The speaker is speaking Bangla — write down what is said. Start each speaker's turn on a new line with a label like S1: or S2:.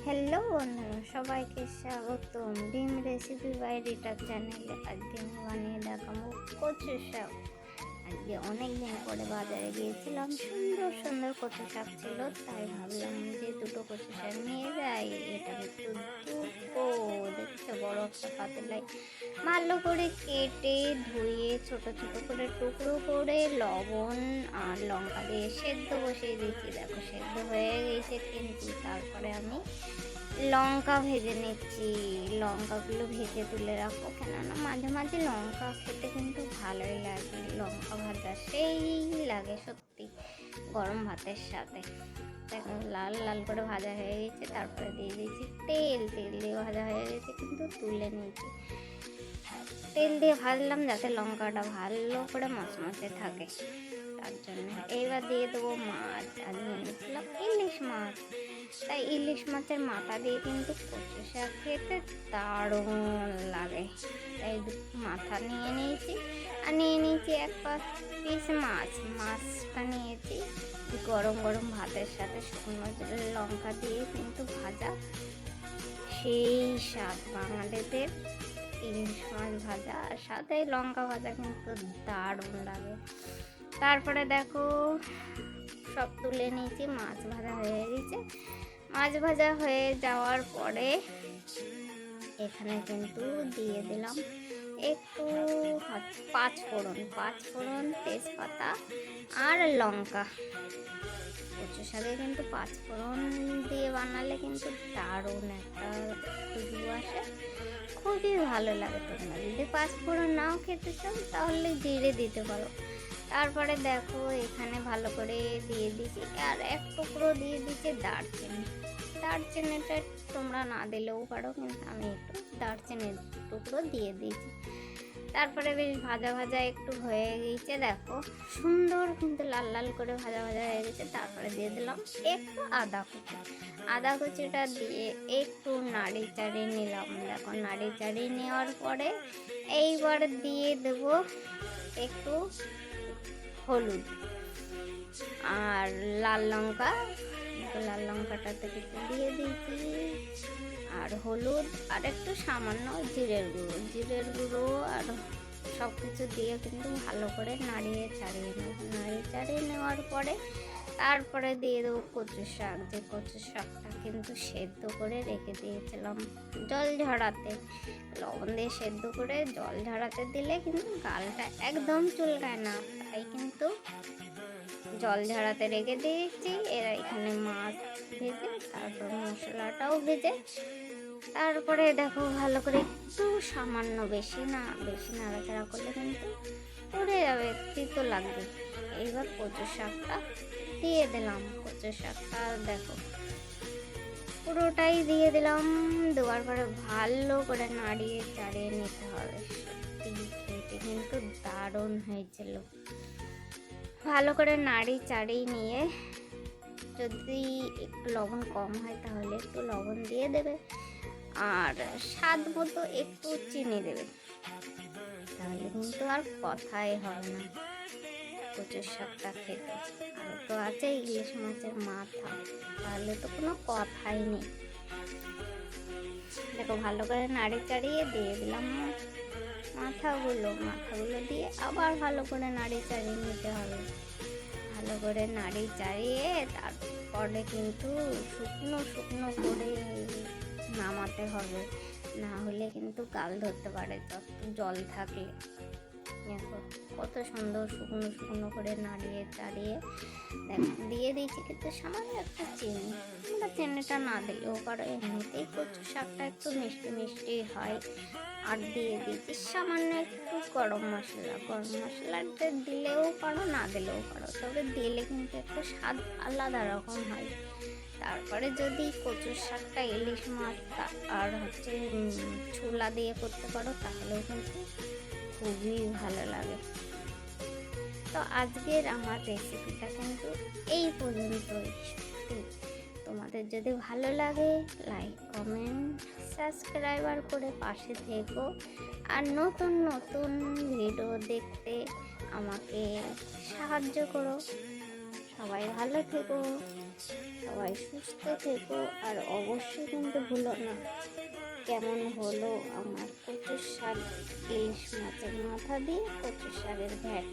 S1: হ্যালো বন্ধুরা, সবাইকে স্বাগতম ডিম রেসিপি বাই রিটা চ্যানেলে। আজকে আমি বানিয়ে দেখাবো কচু শাক। আজকে অনেক দিন পরে বাজারে গিয়েছিলাম, সুন্দর সুন্দর কচু শাক ছিল, তাই ভাবলাম যে দুটো কচু শাক নিয়ে যাই। এটা একটু দুটো দেখছো, বড় একটা পাতলায় ভালো করে কেটে ধুয়ে ছোট ছোট করে টুকরো করে লবণ আর লঙ্কা দিয়ে সেদ্ধ বসিয়ে দিচ্ছি। দেখো সেদ্ধ হয়ে গেছে, কিন্তু তারপরে আমি লঙ্কা ভেজে নিচ্ছি। লঙ্কাগুলো ভেজে তুলে রাখো, কেননা মাঝে মাঝে লঙ্কা খেতে কিন্তু ভালোই লাগে। লঙ্কা ভাজা সেই লাগে সত্যি গরম ভাতের সাথে। দেখো লাল লাল করে ভাজা হয়ে গেছে, তারপরে দিয়ে দিয়েছি তেল। তেল দিয়ে ভাজা হয়ে গেছে, কিন্তু তুলে নিয়েছি। তেল দিয়ে ভাজলাম যাতে লঙ্কাটা ভালো করে মচমচে থাকে, তার জন্য। এইবার দিয়ে দেবো মাছ। আর নিয়ে নিয়েছিলাম ইলিশ মাছ, তাই ইলিশ মাছের মাথা দিয়ে কিন্তু কচু শাক খেতে দারুণ লাগে। তাই মাথা নিয়ে নিয়েছি, আর নিয়ে নিয়েছি এক পিস মাছ। মাছটা নিয়েছি গরম গরম ভাতের সাথে শুকনো লঙ্কা দিয়ে কিন্তু ভাজা, সেই স্বাদ বাঙালিদের ইলিশ মাছ ভাজা আর সাথে লঙ্কা ভাজা কিন্তু দারুণ লাগে। তারপরে দেখো সব তুলে নিয়েছি, মাছ ভাজা হয়ে গেছে। মাছ ভাজা হয়ে যাওয়ার পরে এখানে কিন্তু দিয়ে দিলাম একটু পাঁচফোড়ন, তেজপাতা আর লঙ্কা। কচু শাকে কিন্তু পাঁচফোড়ন দিয়ে বানালে কিন্তু দারুণ একটা খুশবু আসে, খুবই ভালো লাগে। তোমরা যদি পাঁচফোড়ন নাও খেতে চাও তাহলে জিরে দিতে পারো। তারপরে দেখো এখানে ভালো করে দিয়ে দিচ্ছি, আর এক টুকরো দিয়ে দিচ্ছি দারচিনি। দারচিনিটা তোমরা না দিলেও পারো, কিন্তু আমি একটু দারচিনির টুকরো দিয়ে দিয়েছি। তারপরে বেশ ভাজা ভাজা একটু হয়ে গেছে, দেখো সুন্দর কিন্তু লাল লাল করে ভাজা ভাজা হয়ে গেছে। তারপরে দিয়ে দিলাম একটু আদা কুচিটা দিয়ে একটু নাড়ি চাড়িয়ে নিলাম। দেখো নাড়ি চাড়িয়ে নেওয়ার পরে এইবার দিয়ে দেবো একটু হলুদ আর লাল লঙ্কাটাতে কিছু দিয়ে দিয়েছি, আর হলুদ আর একটু সামান্য জিরের গুঁড়ো আর সব কিছু দিয়ে কিন্তু ভালো করে নাড়িয়ে চাড়িয়ে নেওয়ার পরে তারপরে দিয়ে দেবো কচু শাক। যে কচু শাকটা কিন্তু সেদ্ধ করে রেখে দিয়েছিলাম জল ঝরাতে, লবণ দিয়ে সেদ্ধ করে জল ঝরাতে দিলে কিন্তু গালটা একদম চুলকায় না, তাই কিন্তু জল ঝরাতে রেখে দিয়েছি। এরা এখানে মাছ ভেজে, তারপর মশলাটাও ভেজে, তারপরে দেখো ভালো করে একটু সামান্য, বেশি নাড়াচাড়া করলে কিন্তু পড়ে যাবে, তিতো লাগবে। এইবার কচু শাকটা দিয়ে দিলাম। কচু শাকটা দেখো পুরোটাই দিয়ে দিলাম। দেওয়ার পরে ভালো করে নাড়িয়ে চাড়িয়ে নিতে হবে। সত্যি খেতে কিন্তু দারুণ হয়েছিল। ভালো করে নাড়ি চাড়িয়ে নিয়ে যদি একটু লবণ কম হয় তাহলে একটু লবণ দিয়ে দেবে, আর স্বাদ মতো একটু চিনি দেবে, তাহলে কিন্তু আর কথাই হবে না কচুর শাকটা খেতে। আর তো আছে ইলিশ মাছের মাথা, তাহলে তো কোনো কথাই নেই। দেখো ভালো করে নাড়ি চাড়িয়ে দিয়ে দিলাম মাথাগুলো দিয়ে আবার ভালো করে নাড়ি চাড়িয়ে নিতে হবে। ভালো করে নাড়ি চাড়িয়ে তারপরে কিন্তু শুকনো করে নামাতে হবে, না হলে কিন্তু গাল ধরতে পারে জল থাকলে। দেখো কত সুন্দর শুকনো করে নাড়িয়ে চাড়িয়ে দিয়ে দিয়েছি, কিন্তু সামান্য একটা চিনি। তোমরা চিনিটা না দিলেও পারো, এমনিতেই কচু শাকটা একটু মিষ্টি হয়। আর দিয়ে দিয়েছি সামান্য একটু গরম মশলাটা দিলেও পারো, না দিলেও পারো, তবে দিলে কিন্তু একটু স্বাদ আলাদা রকম হয়। তারপরে যদি কচুর শাকটা ইলিশ মাছ আর ছোলা দিয়ে করতে পারো তাহলেও কিন্তু খুবই ভালো লাগে। তো আজকের আমার রেসিপিটা কিন্তু এই পর্যন্তই। সত্যি তোমাদের যদি ভালো লাগে লাইক, কমেন্ট, সাবস্ক্রাইবার করে পাশে থেকো, আর নতুন ভিডিও দেখতে আমাকে সাহায্য করো। সবাই ভালো থেকো, সবাই সুস্থ থেকো, আর অবশ্যই কিন্তু ভুলো না কেমন হলো আমার কচুর শাক, ইলিশ মাছের মাথা দিয়ে কচুর শাকের ঘ্যাট।